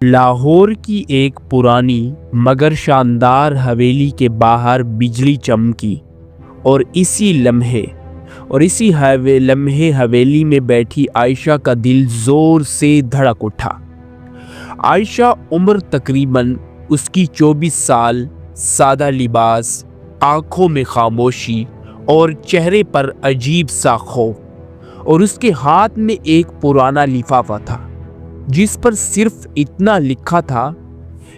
لاہور کی ایک پرانی مگر شاندار حویلی کے باہر بجلی چمکی اور اسی لمحے حویلی میں بیٹھی عائشہ کا دل زور سے دھڑک اٹھا۔ عائشہ عمر تقریباً اس کی 24 سال، سادہ لباس، آنکھوں میں خاموشی اور چہرے پر عجیب سا خوف، اور اس کے ہاتھ میں ایک پرانا لفافہ تھا جس پر صرف اتنا لکھا تھا،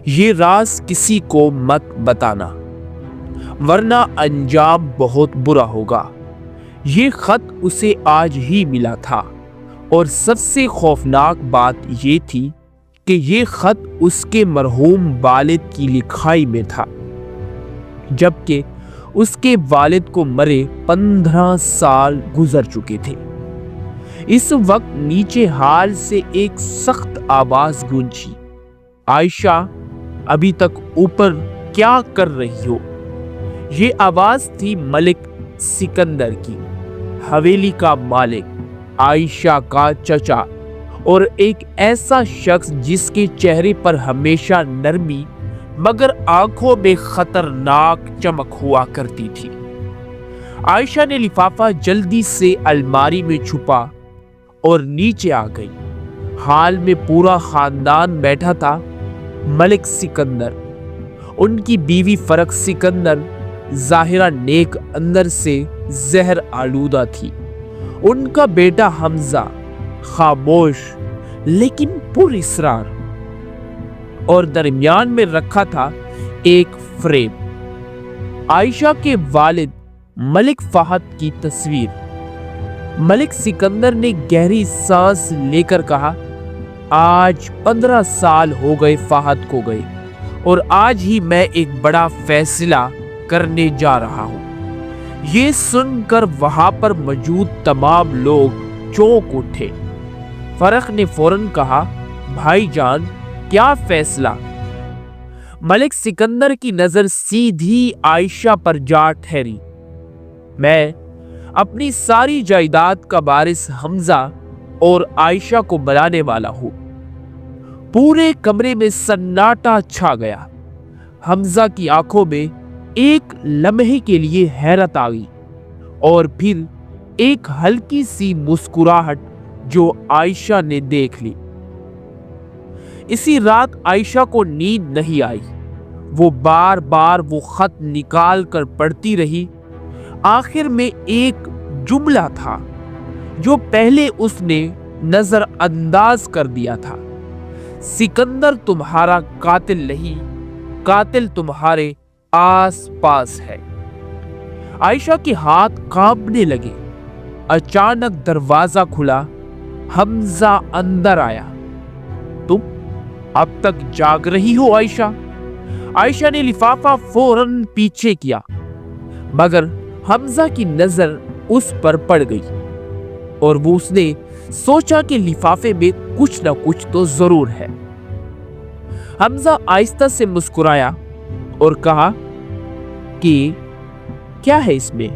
یہ راز کسی کو مت بتانا ورنہ انجام بہت برا ہوگا۔ یہ خط اسے آج ہی ملا تھا، اور سب سے خوفناک بات یہ تھی کہ یہ خط اس کے مرحوم والد کی لکھائی میں تھا، جبکہ اس کے والد کو مرے 15 سال گزر چکے تھے۔ اس وقت نیچے ہال سے ایک سخت آواز گونجی، عائشہ ابھی تک اوپر کیا کر رہی ہو؟ یہ آواز تھی ملک سکندر کی، حویلی کا مالک، عائشہ کا چچا، اور ایک ایسا شخص جس کے چہرے پر ہمیشہ نرمی مگر آنکھوں میں خطرناک چمک ہوا کرتی تھی۔ عائشہ نے لفافہ جلدی سے الماری میں چھپا اور نیچے آ گئی۔ ہال میں پورا خاندان بیٹھا تھا۔ ملک سکندر، ان کی بیوی فرخ سکندر ظاہرہ نیک، اندر سے زہر آلودہ تھی، ان کا بیٹا حمزہ خاموش لیکن پر اصرار، اور درمیان میں رکھا تھا ایک فریم، عائشہ کے والد ملک فہد کی تصویر۔ ملک سکندر نے گہری سانس لے کر کہا، آج 15 سال ہو گئے فہد کو گئے، اور آج ہی میں ایک بڑا فیصلہ کرنے جا رہا ہوں۔ یہ سن کر وہاں پر موجود تمام لوگ چونک اٹھے۔ فرخ نے فوراً کہا، بھائی جان، کیا فیصلہ؟ ملک سکندر کی نظر سیدھی عائشہ پر جا ٹھہری۔ میں اپنی ساری جائیداد کا وارث حمزہ اور عائشہ کو بلانے والا ہوں۔ پورے کمرے میں سناٹا چھا گیا۔ حمزہ کی آنکھوں میں ایک لمحے کے لیے حیرت آ گئی، اور پھر ایک ہلکی سی مسکراہٹ جو عائشہ نے دیکھ لی۔ اسی رات عائشہ کو نیند نہیں آئی۔ وہ بار بار وہ خط نکال کر پڑھتی رہی۔ آخر میں ایک جملہ تھا جو پہلے اس نے نظر انداز کر دیا تھا، سکندر تمہارا قاتل نہیں، قاتل تمہارے آس پاس ہے۔ عائشہ کے ہاتھ کانپنے لگے۔ اچانک دروازہ کھلا، حمزہ اندر آیا۔ تم اب تک جاگ رہی ہو عائشہ؟ عائشہ نے لفافہ فوراً پیچھے کیا، مگر حمزہ کی نظر اس پر پڑ گئی، اور اس نے سوچا کہ لفافے میں کچھ نہ کچھ تو ضرور ہے۔ حمزہ آہستہ سے مسکرایا اور کہا کہ کیا ہے اس میں؟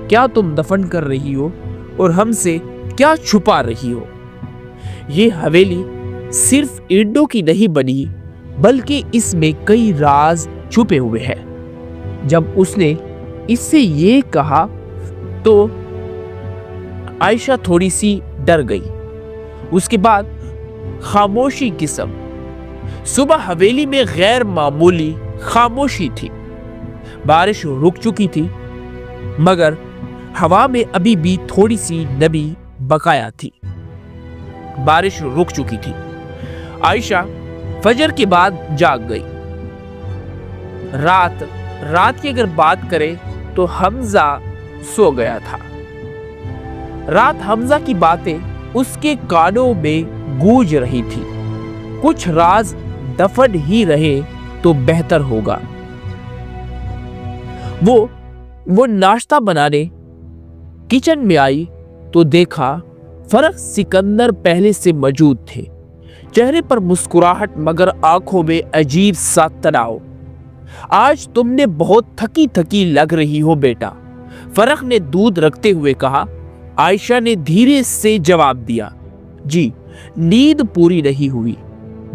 کیا تم دفن کر رہی ہو اور ہم سے کیا چھپا رہی ہو؟ یہ حویلی صرف اینٹوں کی نہیں بنی، بلکہ اس میں کئی راز چھپے ہوئے ہیں۔ جب اس نے اس سے یہ کہا تو عائشہ تھوڑی سی ڈر گئی۔ اس کے بعد خاموشی قسم۔ صبح حویلی میں غیر معمولی خاموشی تھی۔ بارش رک چکی تھی، مگر ہوا میں ابھی بھی تھوڑی سی نمی بقایا تھی۔ بارش رک چکی تھی۔ عائشہ فجر کے بعد جاگ گئی۔ رات کی اگر بات کریں تو حمزہ سو گیا تھا۔ رات حمزہ کی باتیں اس کے کانوں میں گونج رہی تھی۔ کچھ راز دفن ہی رہے تو بہتر ہوگا۔ وہ ناشتہ بنانے کچن میں آئی تو دیکھا فرخ سکندر پہلے سے موجود تھے۔ چہرے پر مسکراہٹ مگر آنکھوں میں عجیب سا تناؤ۔ آج تم نے بہت تھکی لگ رہی ہو بیٹا، فرخ نے دودھ رکھتے ہوئے کہا۔ عائشہ نے دھیرے سے جواب دیا، جی نیند پوری نہیں ہوئی،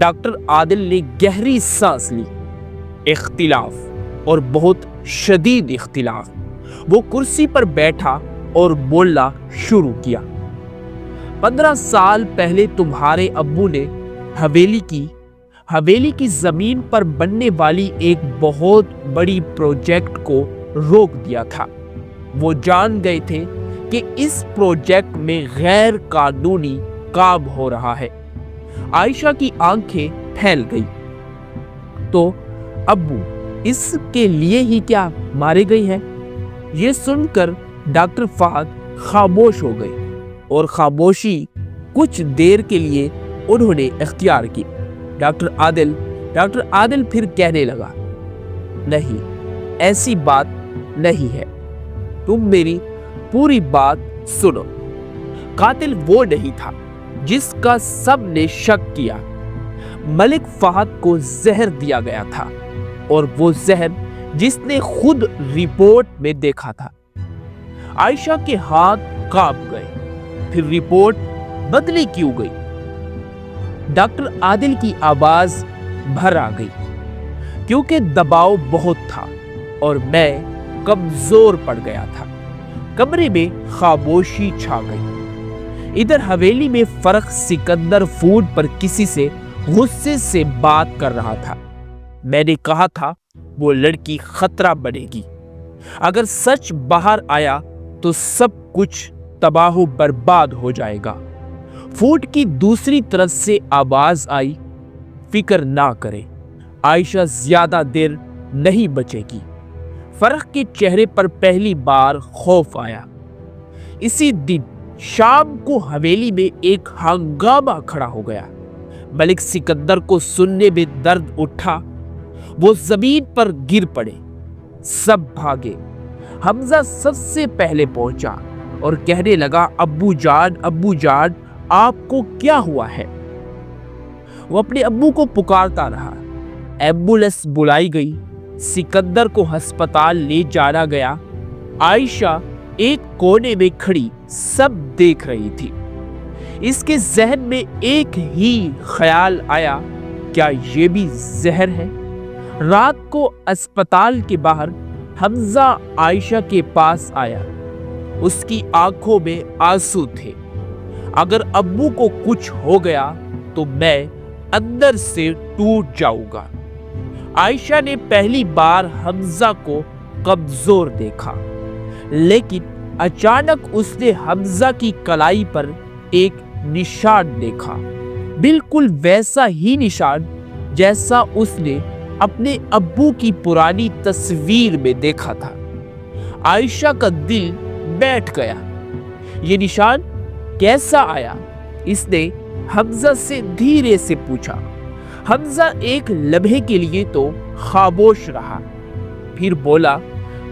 ڈاکٹر عادل نے گہری سانس لی۔ اختلاف اور بہت شدید اختلاف۔ وہ کرسی پر بیٹھا اور بولنا شروع کیا۔ 15 سال پہلے تمہارے ابو نے حویلی کی زمین پر بننے والی ایک بہت بڑی پروجیکٹ کو روک دیا تھا۔ وہ جان گئے تھے کہ اس پروجیکٹ میں غیر قانونی کام ہو رہا ہے۔ عائشہ کی آنکھیں پھیل گئی۔ تو ابو اس کے لیے ہی کیا مارے گئے ہیں؟ یہ سن کر ڈاکٹر فہد خاموش ہو گئے، اور خاموشی کچھ دیر کے لیے انہوں نے اختیار کی۔ ڈاکٹر عادل پھر کہنے لگا، نہیں، ایسی بات نہیں ہے، تم میری پوری بات سنو۔ قاتل وہ نہیں تھا جس کا سب نے شک کیا۔ ملک فہد کو زہر دیا گیا تھا، اور وہ زہر جس نے خود رپورٹ میں دیکھا تھا۔ عائشہ کے ہاتھ کانپ گئے۔ پھر رپورٹ بدلی کیوں گئی؟ ڈاکٹر عادل کی آواز بھر آ گئی، کیونکہ دباؤ بہت تھا اور میں کمزور پڑ گیا تھا۔ کمرے میں خاموشی چھا گئی۔ ادھر حویلی میں فرق سکندر فون پر کسی سے غصے سے بات کر رہا تھا۔ میں نے کہا تھا وہ لڑکی خطرہ بنے گی۔ اگر سچ باہر آیا تو سب کچھ تباہ و برباد ہو جائے گا۔ فوٹ کی دوسری طرف سے آواز آئی، فکر نہ کرے، عائشہ زیادہ دیر نہیں بچے گی۔ فرق کے چہرے پر پہلی بار خوف آیا۔ اسی دن شام کو حویلی میں ایک ہنگامہ کھڑا ہو گیا۔ ملک سکندر کو سننے میں درد اٹھا۔ وہ زمین پر گر پڑے۔ سب بھاگے۔ حمزہ سب سے پہلے پہنچا اور کہنے لگا، ابو جان آپ کو کیا ہوا ہے؟ وہ اپنے ابو کو پکارتا رہا۔ ایمبولینس بلائی گئی۔ سکندر کو ہسپتال لے جانا گیا۔ عائشہ ایک کونے میں کھڑی سب دیکھ رہی تھی۔ اس کے ذہن میں ایک ہی خیال آیا، کیا یہ بھی زہر ہے؟ رات کو اسپتال کے باہر حمزہ عائشہ کے پاس آیا۔ اس کی آنکھوں میں آنسو تھے۔ اگر ابو کو کچھ ہو گیا تو میں اندر سے ٹوٹ جاؤں گا۔ عائشہ نے پہلی بار حمزہ کو کمزور دیکھا، لیکن اچانک اس نے حمزہ کی کلائی پر ایک نشان دیکھا، بالکل ویسا ہی نشان جیسا اس نے اپنے ابو کی پرانی تصویر میں دیکھا تھا۔ عائشہ کا دل بیٹھ گیا۔ یہ نشان کیسا آیا؟ اس نے حمزہ سے دھیرے سے پوچھا۔ حمزہ ایک لمحے کے لیے تو خاموش رہا، پھر بولا،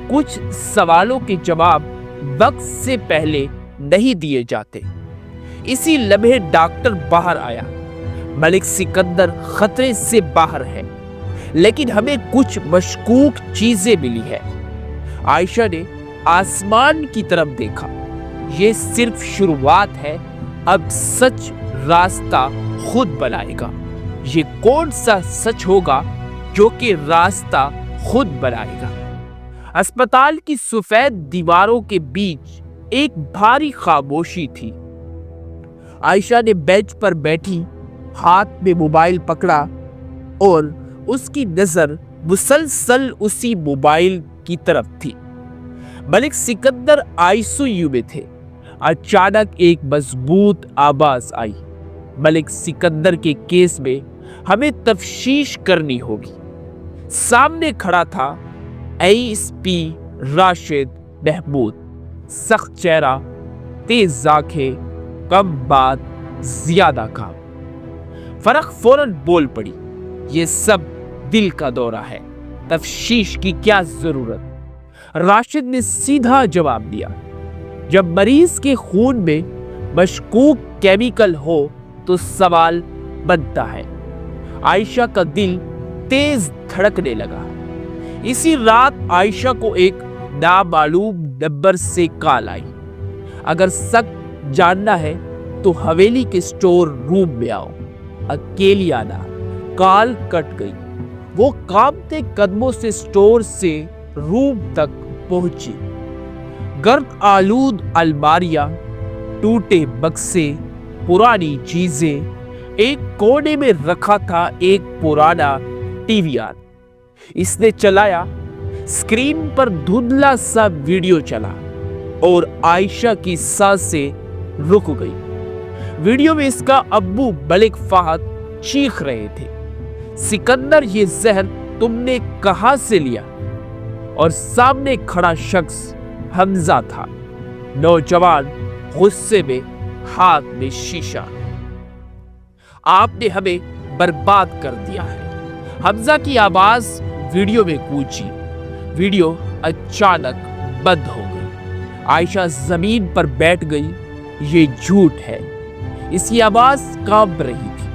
کچھ سوالوں کے جواب وقت سے پہلے نہیں دیے جاتے۔ اسی لمحے ڈاکٹر باہر آیا۔ ملک سکندر خطرے سے باہر ہے، لیکن ہمیں کچھ مشکوک چیزیں ملی ہے۔ عائشہ نے آسمان کی طرف دیکھا۔ یہ صرف شروعات ہے، اب سچ راستہ خود بنائے گا۔ یہ کون سا سچ ہوگا جو کہ راستہ خود بنائے گا؟ اسپتال کی سفید دیواروں کے بیچ ایک بھاری خاموشی تھی۔ عائشہ نے بینچ پر بیٹھی ہاتھ میں موبائل پکڑا، اور اس کی نظر مسلسل اسی موبائل کی طرف تھی۔ ملک سکندر ICU میں تھے۔ اچانک ایک مضبوط آواز آئی، ملک سکندر کے کیس میں ہمیں تفتیش کرنی ہوگی۔ سامنے کھڑا تھا ASP راشد محمود، سخت چہرہ، تیز آنکھیں، کم بات زیادہ کام۔ فرق فوراً بول پڑی، یہ سب دل کا دورہ ہے، تفتیش کی کیا ضرورت؟ راشد نے سیدھا جواب دیا، جب مریض کے خون میں مشکوک کیمیکل ہو تو سوال بنتا ہے۔ عائشہ کا دل تیز دھڑکنے لگا۔ اسی رات عائشہ کو ایک نامعلوم نمبر سے کال آئی، اگر سچ جاننا ہے تو حویلی کے سٹور روم میں آؤ، اکیلی آنا۔ کال کٹ گئی۔ وہ کانپتے قدموں سے سٹور سے روم تک پہنچی۔ گرد آلود الماریاں، ٹوٹے بکسے، پرانی چیزیں، ایک کونے میں رکھا تھا ایک پرانا ٹی وی آر۔ اس نے چلایا، اسکرین پر دھندلا سا ویڈیو چلا اور عائشہ کی سانسیں رک گئی۔ ویڈیو میں اس کا ابو ملک فہد چیخ رہے تھے، سکندر یہ زہر تم نے کہاں سے لیا؟ اور سامنے کھڑا شخص حمزہ تھا، نوجوان، غصے میں، ہاتھ میں شیشہ۔ آپ نے ہمیں برباد کر دیا ہے، حمزہ کی آواز ویڈیو میں گونجی۔ ویڈیو اچانک بند ہو گئی۔ عائشہ زمین پر بیٹھ گئی۔ یہ جھوٹ ہے، اس کی آواز کانپ رہی تھی۔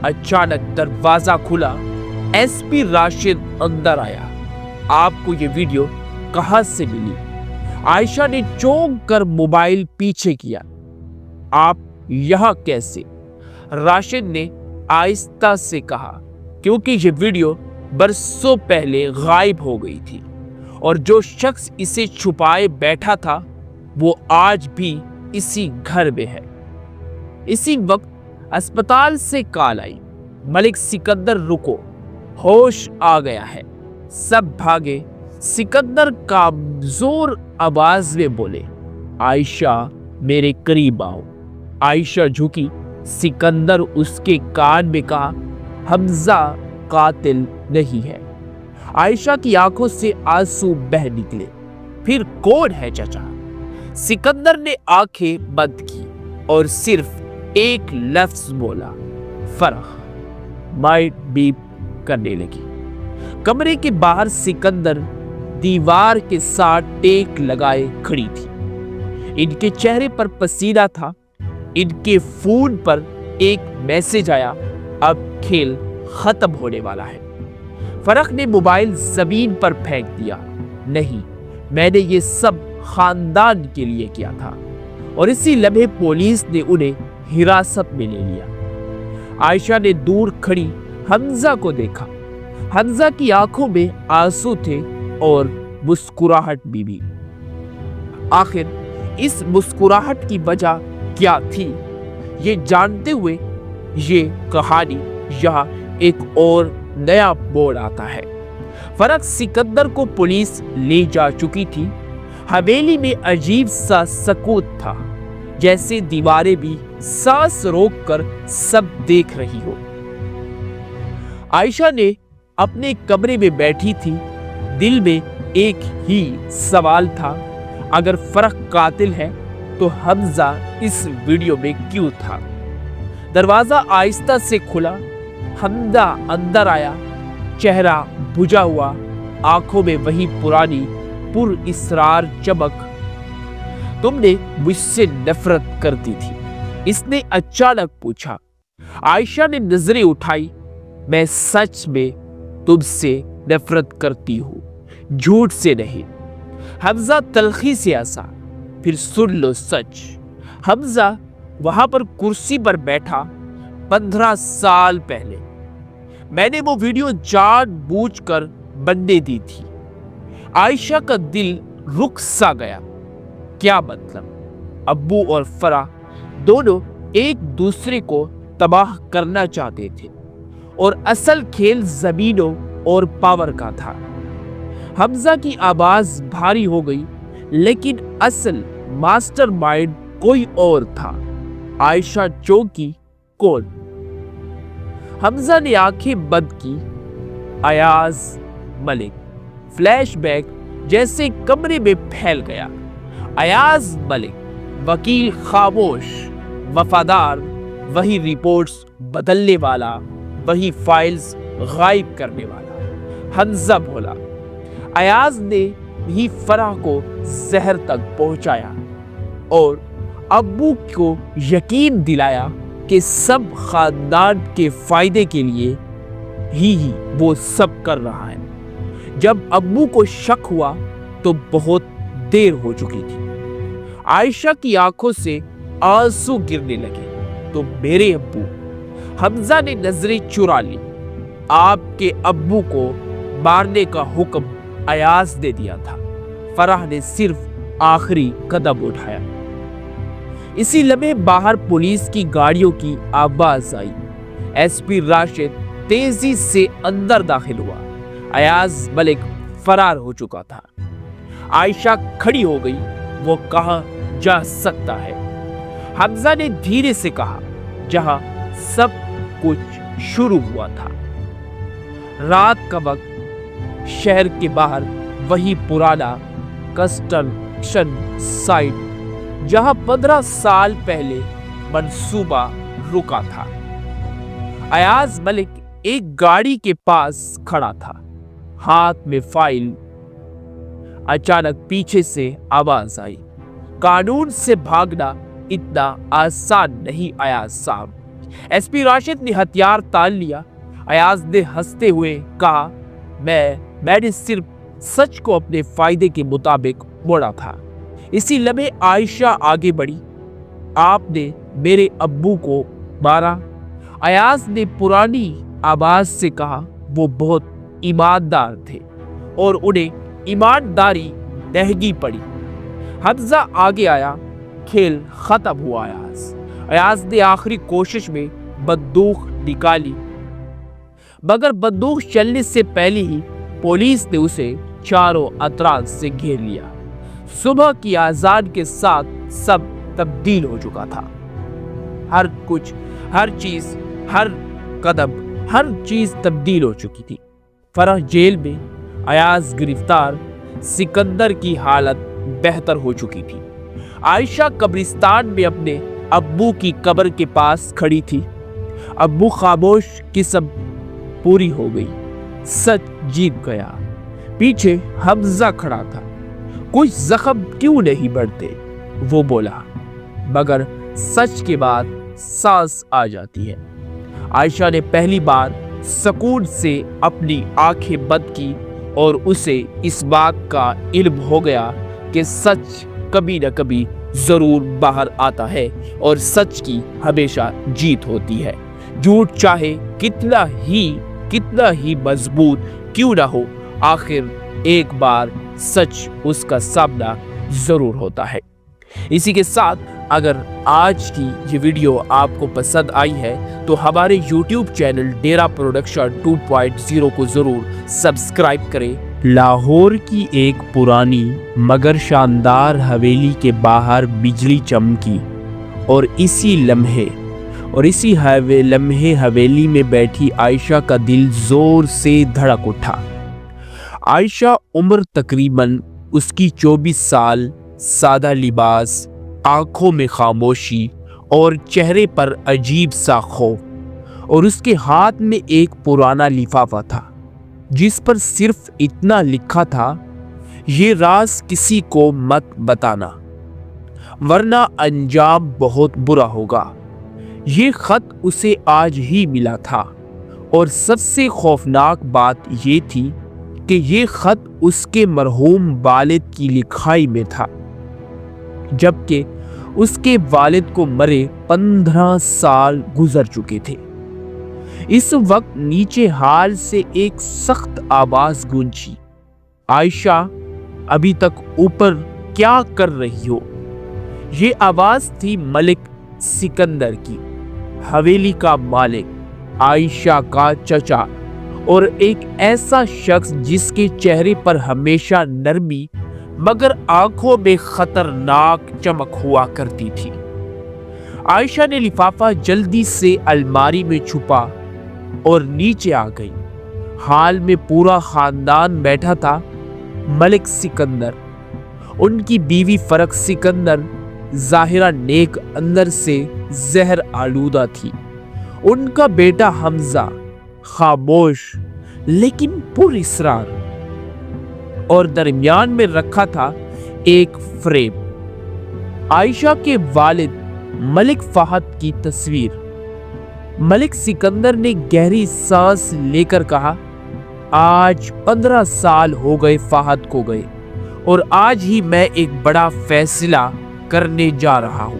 اچانک دروازہ کھلا، ایس پی راشد اندر آیا۔ آپ کو یہ ویڈیو کہاں سے ملی؟ عائشہ نے چونک کر موبائل پیچھے کیا۔ آپ یہاں کیسے؟ راشد نے آہستہ سے کہا، کیونکہ یہ ویڈیو برسوں پہلے غائب ہو گئی تھی اور جو شخص اسے چھپائے بیٹھا تھا وہ آج بھی اسی گھر میں ہے۔ اسی وقت اسپتال سے کال آئی، ملک سکندر رکو، ہوش آ گیا ہے۔ سب بھاگے۔ سکندر کمزور آواز میں بولے، عائشہ میرے قریب آؤ۔ عائشہ جھکی۔ سکندر اس کے کان میں کہا، حمزہ قاتل نہیں ہے۔ عائشہ کی آنکھوں سے آنسو بہہ نکلے۔ پھر کون ہے چچا؟ سکندر نے آنکھیں بند کی اور صرف ایک لفظ بولا، فرح۔ مائٹ بیپ کرنے لگی۔ کمرے کے باہر سکندر دیوار کے ساتھ ٹیک لگائے کھڑی تھی۔ ان کے چہرے پر پسینہ تھا۔ ان کے فون پر ایک میسج آیا، اب کھیل ختم ہونے والا ہے۔ فرح نے موبائل زمین پر پھینک دیا۔ نہیں، میں نے یہ سب خاندان کے لیے کیا تھا۔ اور اسی لمحے پولیس نے انہیں حراست میں لے لیا۔ عائشہ نے دور کھڑی حمزہ کو دیکھا۔ حمزہ کی آنکھوں میں آنسو تھے اور مسکراہٹ بھی۔ آخر اس مسکراہٹ کی وجہ کیا تھی؟ یہ جانتے ہوئے یہ کہانی یہاں ایک اور نیا موڑ آتا ہے۔ فرح سکندر کو پولیس لے جا چکی تھی۔ حویلی میں عجیب سا سکوت تھا، جیسے دیواریں بھی سانس روک کر سب دیکھ رہی ہو۔ عائشہ نے اپنے کمرے میں بیٹھی تھی۔ دل میں ایک ہی سوال تھا، اگر فرح قاتل ہے تو حمزہ اس ویڈیو میں کیوں تھا؟ دروازہ آہستہ سے کھلا۔ حمزہ اندر آیا، چہرہ بجھا ہوا، آنکھوں میں وہی پرانی پر اسرار چمک۔ تم نے مجھ سے نفرت کرتی تھی، اس نے اچانک پوچھا۔ عائشہ نے نظریں اٹھائی۔ میں سچ میں تم سے نفرت کرتی ہوں، جھوٹ سے نہیں۔ حمزہ تلخی سے ہنسا۔ پھر سن لو سچ۔ حمزہ وہاں پر کرسی پر بیٹھا۔ 15 سال پہلے میں نے وہ ویڈیو جان بوجھ کر بننے دی تھی۔ عائشہ کا دل رک سا گیا۔ کیا مطلب؟ ابو اور فرح دونوں ایک دوسرے کو تباہ کرنا چاہتے تھے اور اصل کھیل زمینوں اور پاور کا تھا۔ حمزہ کی آواز بھاری ہو گئی، لیکن اصل ماسٹر مائنڈ کوئی اور تھا۔ عائشہ چونکی، کون؟ حمزہ نے آنکھیں بند کی۔ ایاز ملک۔ فلیش بیک جیسے کمرے میں پھیل گیا۔ ایاز ملک، وکیل خاموش، وفادار، وہی رپورٹس بدلنے والا، وہی فائلز غائب کرنے والا۔ حمزہ بولا۔ ایاز نے ہی فرح کو زہر تک پہنچایا اور ابو کو یقین دلایا کہ سب خاندان کے فائدے کے لیے ہی وہ سب کر رہا ہے۔ جب ابو کو شک ہوا تو بہت دیر ہو چکی تھی۔ عائشہ کی آنکھوں سے آنسو گرنے لگے۔ تو میرے ابو؟ حمزہ نے نظریں چرا لی۔ آپ کے ابو کو مارنے کا حکم ایاز نے دیا تھا۔ فرح نے صرف آخری قدم اٹھایا۔ اسی لمحے باہر پولیس کی گاڑیوں کی آواز آئی۔ ایس پی راشد تیزی سے اندر داخل ہوا۔ ایاز ملک فرار ہو چکا تھا۔ عائشہ کھڑی ہو گئی۔ وہ کہاں جا سکتا ہے؟ حمزہ نے دھیرے سے کہا، جہاں سب کچھ شروع ہوا تھا۔ رات کا وقت، شہر کے باہر وہی پرانا کنسٹرکشن سائٹ جہاں 15 سال پہلے منصوبہ رکا تھا۔ ایاز ملک ایک گاڑی کے پاس کھڑا تھا، ہاتھ میں فائل۔ اچانک پیچھے سے آواز آئی، قانون سے بھاگنا اتنا آسان نہیں ایاز صاحب۔ ایس پی راشد نے ہتھیار تان لیا۔ ایاز نے ہنستے ہوئے کہا، میں نے صرف سچ کو اپنے فائدے کے مطابق موڑا تھا۔ اسی لمحے عائشہ آگے بڑھی۔ آپ نے میرے ابو کو مارا؟ ایاز نے پرانی آواز سے کہا۔ وہ بہت ایماندار تھے اور انہیں ایمانداری مہنگی پڑی۔ حمزہ آگے آیا۔ کھیل ختم ہوا۔ ایاز نے آخری کوشش میں بندوق نکالی، مگر بندوق چلنے سے پہلے ہی پولیس نے اسے چاروں اطراف سے گھیر لیا۔ صبح کی اذان کے ساتھ سب تبدیل ہو چکا تھا۔ ہر کچھ، ہر چیز، ہر قدم، ہر چیز تبدیل ہو چکی تھی۔ فرح جیل میں، ایاز گرفتار، سکندر کی حالت بہتر ہو چکی تھی۔ عائشہ قبرستان میں اپنے ابو کی قبر کے پاس کھڑی تھی۔ ابو خاموش، قسم پوری ہو گئی، سچ جیت گیا۔ پیچھے حمزہ کھڑا تھا۔ کچھ زخم کیوں نہیں بڑھتے؟ وہ بولا، مگر سچ کے بعد سانس آ جاتی ہے۔ عائشہ نے پہلی بار سکون سے اپنی آنکھیں بند کی اور اسے اس بات کا علم ہو گیا کہ سچ کبھی نہ کبھی ضرور باہر آتا ہے اور سچ کی ہمیشہ جیت ہوتی ہے۔ جھوٹ چاہے کتنا ہی مضبوط کیوں نہ ہو، آخر ایک بار سچ اس کا سامنا ضرور ہوتا ہے۔ اسی کے ساتھ اگر آج کی یہ ویڈیو آپ کو پسند آئی ہے تو ہمارے یوٹیوب چینل ڈیرا پروڈکشن 2.0 کو ضرور سبسکرائب کریں۔ لاہور کی ایک پرانی مگر شاندار حویلی کے باہر بجلی چمکی اور اسی لمحے حویلی میں بیٹھی عائشہ کا دل زور سے دھڑک اٹھا۔ عائشہ عمر تقریباً اس کی 24 سال، سادہ لباس، آنکھوں میں خاموشی اور چہرے پر عجیب سا خوف، اور اس کے ہاتھ میں ایک پرانا لفافہ تھا جس پر صرف اتنا لکھا تھا، یہ راز کسی کو مت بتانا ورنہ انجام بہت برا ہوگا۔ یہ خط اسے آج ہی ملا تھا اور سب سے خوفناک بات یہ تھی کہ یہ خط اس کے مرحوم والد کی لکھائی میں تھا، جبکہ اس کے والد کو مرے 15 سال گزر چکے تھے۔ اس وقت نیچے حال سے ایک سخت آواز گونجی، عائشہ ابھی تک اوپر کیا کر رہی ہو؟ یہ آواز تھی ملک سکندر کی، حویلی کا مالک، عائشہ کا چچا، اور ایک ایسا شخص جس کے چہرے پر ہمیشہ نرمی مگر آنکھوں میں خطرناک چمک ہوا کرتی تھی۔ عائشہ نے لفافہ جلدی سے الماری میں چھپا اور نیچے آ گئی۔ حال میں پورا خاندان بیٹھا تھا۔ ملک سکندر، ان کی بیوی فرخ سکندر ظاہرہ نیک، اندر سے زہر آلودہ تھی۔ ان کا بیٹا حمزہ خاموش لیکن پر اصرار، اور درمیان میں رکھا تھا ایک فریم، عائشہ کے والد ملک فہد کی تصویر۔ ملک سکندر نے گہری سانس لے کر کہا، آج 15 سال ہو گئے فہد کو گئے، اور آج ہی میں ایک بڑا فیصلہ کرنے جا رہا ہوں۔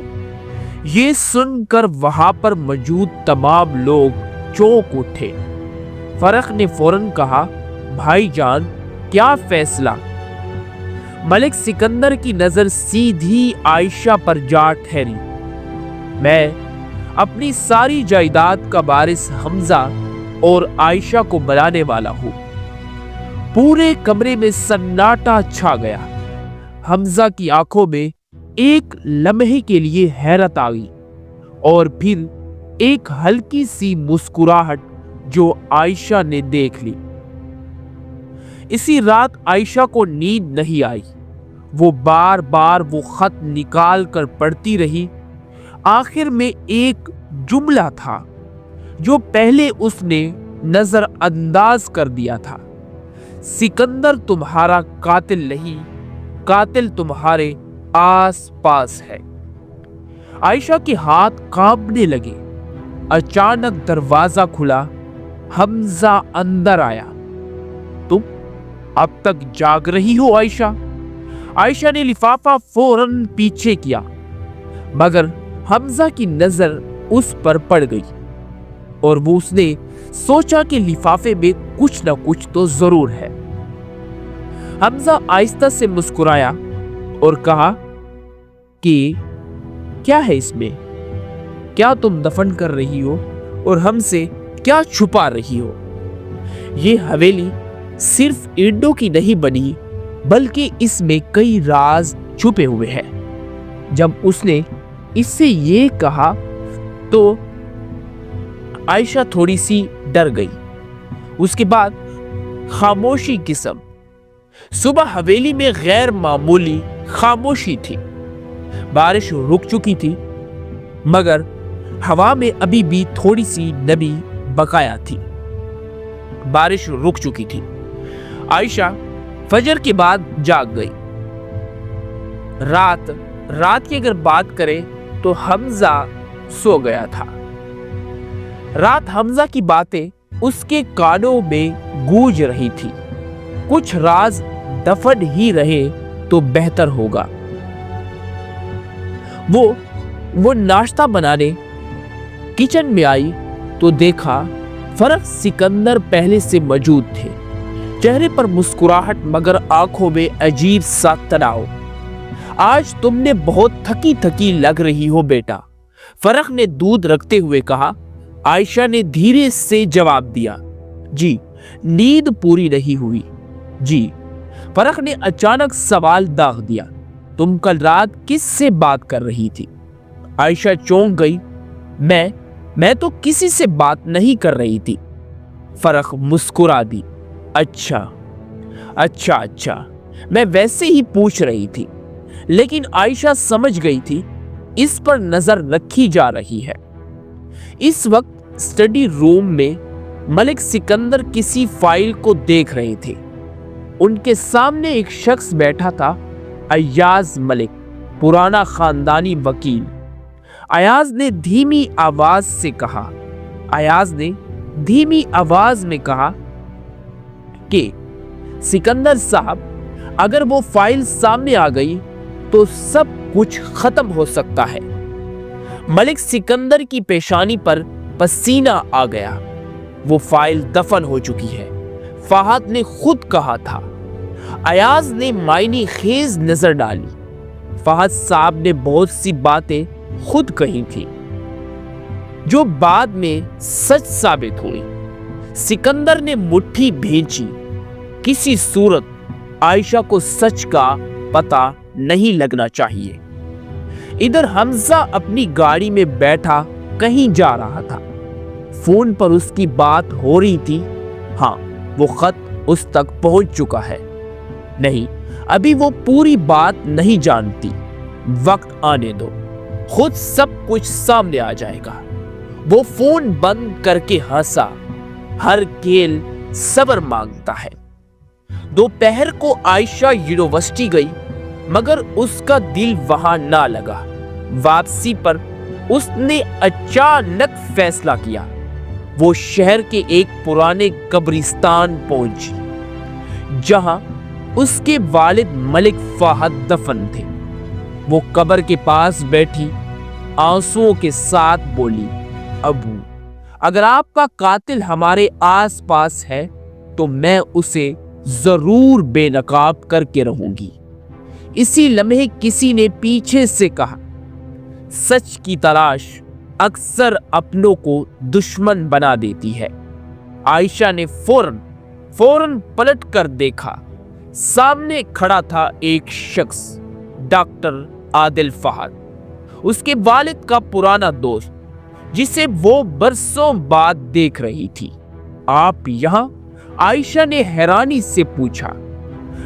یہ سن کر وہاں پر موجود تمام لوگ چونک اٹھے۔ فرخ نے فوراً کہا، بھائی جان کیا فیصلہ؟ ملک سکندر کی نظر سیدھی عائشہ پر جا ٹھہری۔ میں اپنی ساری جائیداد کا وارث حمزہ اور عائشہ کو بلانے والا ہوں۔ پورے کمرے میں سناٹا چھا گیا۔ حمزہ کی آنکھوں میں ایک لمحے کے لیے حیرت آ گئی اور پھر ایک ہلکی سی مسکراہٹ جو عائشہ نے دیکھ لی۔ اسی رات عائشہ کو نیند نہیں آئی۔ وہ بار بار وہ خط نکال کر پڑھتی رہی۔ آخر میں ایک جملہ تھا جو پہلے اس نے نظر انداز کر دیا تھا، سکندر تمہارا قاتل نہیں، قاتل تمہارے آس پاس ہے۔ عائشہ کے ہاتھ کانپنے لگے۔ اچانک دروازہ کھلا۔ حمزہ اندر آیا۔ تم اب تک جاگ رہی ہو عائشہ؟ عائشہ نے لفافہ فوراً پیچھے کیا، مگر حمزہ کی نظر اس پر پڑ گئی اور اس نے سوچا کہ لفافے میں کچھ نہ کچھ تو ضرور ہے۔ حمزہ آہستہ سے مسکرایا اور کہا کہ کیا ہے اس میں؟ کیا تم دفن کر رہی ہو اور ہم سے کیا چھپا رہی ہو؟ یہ حویلی صرف اینٹوں کی نہیں بنی، بلکہ اس میں کئی راز چھپے ہوئے ہیں۔ جب اس نے اس سے یہ کہا تو عائشہ تھوڑی سی ڈر گئی۔ اس کے بعد خاموشی قسم۔ صبح حویلی میں غیر معمولی خاموشی تھی۔ بارش رک چکی تھی، مگر ہوا میں ابھی بھی تھوڑی سی نمی بقایا تھی۔ بارش رک چکی تھی۔ عائشہ فجر کے بعد جاگ گئی۔ رات کی اگر بات کریں تو حمزہ سو گیا تھا۔ رات حمزہ کی باتیں اس کے کانوں میں گونج رہی تھی۔ کچھ راز دفن ہی رہے تو بہتر ہوگا۔ وہ ناشتہ بنانے کچن میں آئی تو دیکھا فرخ سکندر پہلے سے موجود تھے۔ چہرے پر مسکراہٹ مگر آنکھوں میں عجیب سا تناؤ۔ آج تم نے بہت تھکی لگ رہی ہو بیٹا، فرخ نے دودھ رکھتے ہوئے کہا۔ عائشہ نے دھیرے سے جواب دیا، جی نیند پوری نہیں ہوئی۔ جی، فرخ نے اچانک سوال داغ دیا، تم کل رات کس سے بات کر رہی تھی؟ عائشہ چونک گئی۔ میں تو کسی سے بات نہیں کر رہی تھی۔ فرخ مسکرا دی۔ اچھا، میں ویسے ہی پوچھ رہی تھی۔ لیکن عائشہ سمجھ گئی تھی اس پر نظر رکھی جا رہی ہے۔ اس وقت اسٹڈی روم میں ملک سکندر کسی فائل کو دیکھ رہے تھے۔ ان کے سامنے ایک شخص بیٹھا تھا، ایاز ملک، پرانا خاندانی وکیل۔ ایاز نے دھیمی آواز میں کہا کہ سکندر صاحب، اگر وہ فائل سامنے آ گئی تو سب کچھ ختم ہو سکتا ہے۔ ملک سکندر کی پیشانی پر پسینہ آ گیا۔ وہ فائل دفن ہو چکی ہے، فہد نے خود کہا تھا۔ ایاز نے معنی خیز نظر ڈالی۔ فہد صاحب نے بہت سی باتیں خود کہی تھی جو بعد میں سچ ثابت ہوئی۔ سکندر نے مٹھی بھینچی۔ کسی صورت عائشہ کو سچ کا پتہ نہیں لگنا چاہیے۔ ادھر حمزہ اپنی گاڑی میں بیٹھا کہیں جا رہا تھا۔ فون پر اس کی بات ہو رہی تھی۔ ہاں، وہ خط اس تک پہنچ چکا ہے۔ نہیں، ابھی وہ پوری بات نہیں جانتی۔ وقت آنے دو، خود سب کچھ سامنے آ جائے گا۔ وہ فون بند کر کے ہنسا۔ ہر کھیل صبر مانگتا ہے۔ دوپہر کو عائشہ یونیورسٹی گئی، مگر اس کا دل وہاں نہ لگا۔ واپسی پر اس نے اچانک فیصلہ کیا۔ وہ شہر کے ایک پرانے قبرستان پہنچی جہاں اس کے والد ملک فہد دفن تھے۔ وہ قبر کے پاس بیٹھی آنسوؤں کے ساتھ بولی، ابو اگر آپ کا قاتل ہمارے آس پاس ہے تو میں اسے ضرور بے نقاب کر کے رہوں گی۔ اسی لمحے کسی نے پیچھے سے کہا، سچ کی تلاش اکثر اپنوں کو دشمن بنا دیتی ہے۔ عائشہ نے فوراً پلٹ کر دیکھا۔ سامنے کھڑا تھا ایک شخص، ڈاکٹر عادل فہد، اس کے والد کا پرانا دوست، جسے وہ برسوں بعد دیکھ رہی تھی۔ آپ یہاں؟ عائشہ نے حیرانی سے پوچھا۔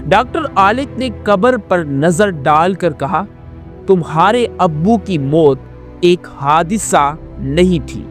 ڈاکٹر عادل نے قبر پر نظر ڈال کر کہا، تمہارے ابو کی موت ایک حادثہ نہیں تھی،